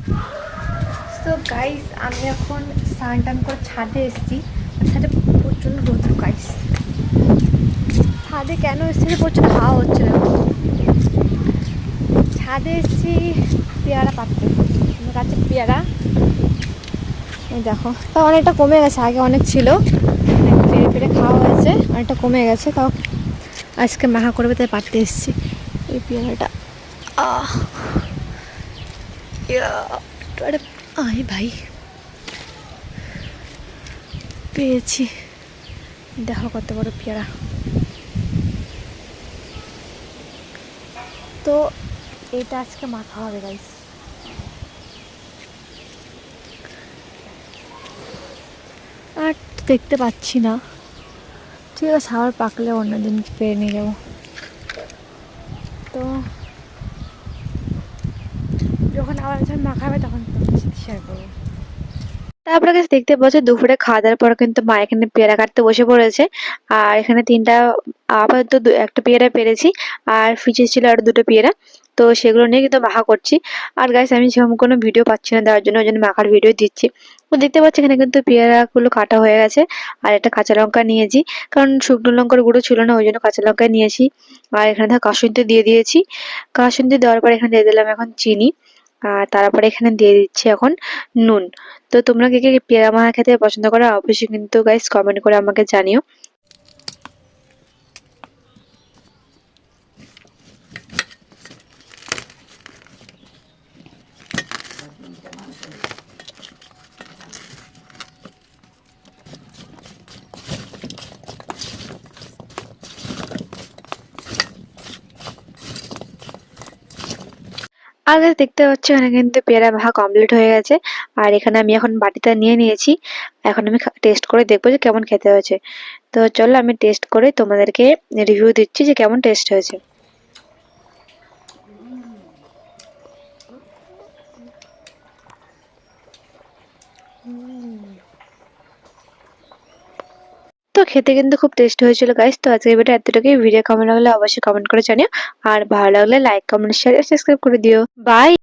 তো গাইস আমি এখন স্নান টান করে ছাদে এসেছি। ছাদে প্রচণ্ড রোদ্র গাইস। ছাদে কেন এসেছি? প্রচুর হাওয়া হচ্ছে না। ছাদে এসেছি পেয়ারা পাততে, গাছের পেয়ারা। দেখো তাও অনেকটা কমে গেছে, আগে অনেক ছিল, পেরে পেরে খাওয়া হয়েছে, অনেকটা কমে গেছে। তাও আজকে মাখা করবে তাই পাততে এসেছি এই পেয়ারাটা। আরে আয় ভাই, পেয়েছি। দেখো কত বড় পেয়ারা। তো এটা আজকে মাখা হবে গাইস। আর দেখতে পাচ্ছি না, ঠিক আছে আবার পাকলে অন্যদিন পেয়ে নিয়ে যাবো। তো যখন আবার মাখা হবে তখন শেয়ার করবো। তারপরে কাছে দেখতে পাচ্ছ দুপুরে খাওয়া দাওয়ার পর কিন্তু মা এখানে পেয়ারা কাটতে বসে পড়েছে। আর এখানে তিনটা, আপাতত একটা পেয়ারা পেরেছি, আর ফ্রিজে ছিল আর দুটো পেয়ারা। তো সেগুলো নিয়ে কিন্তু মাখা করছি। আর গাইস আমি সেরকম কোনো ভিডিও পাচ্ছি না দেওয়ার জন্য, ওই জন্য মাখার ভিডিও দিচ্ছি। তো দেখতে পাচ্ছি এখানে কিন্তু পেয়ারাগুলো কাটা হয়ে গেছে। আর একটা কাঁচা লঙ্কা নিয়েছি, কারণ শুকনো লঙ্কার গুঁড়ো ছিল না, ওই জন্য কাঁচা লঙ্কা নিয়েছি। আর এখানে ধর কাসুন্দি দিয়ে দিয়েছি। কাসুন্দি দেওয়ার পর এখানে দিয়ে দিলাম এখন চিনি। আর তারপরে এখানে দিয়ে দিচ্ছি এখন নুন। তো তোমরা কে কে পেয়ারা মাখা খেতে পছন্দ করো অবশ্যই কিন্তু গাইস কমেন্ট করে আমাকে জানিও। আর guys দেখতে পাচ্ছ এখানে কিন্তু পেয়ারা মাখা কমপ্লিট হয়ে গেছে। আর এখানে আমি এখন বাটিতে নিয়ে নিয়েছি। এখন আমি টেস্ট করে দেখবো যে কেমন খেতে হয়েছে। তো চলো আমি টেস্ট করে তোমাদেরকে রিভিউ দিচ্ছি যে কেমন টেস্ট হয়েছে। তো খেতে কিন্তু খুব টেস্ট হয়েছিল গাইস। তো আজকে ভিডিও এতটুকুই। ভিডিও কেমন লাগলে অবশ্যই কমেন্ট করে জানিও। আর ভালো লাগলে লাইক কমেন্ট শেয়ার সাবস্ক্রাইব করে দিও। বাই।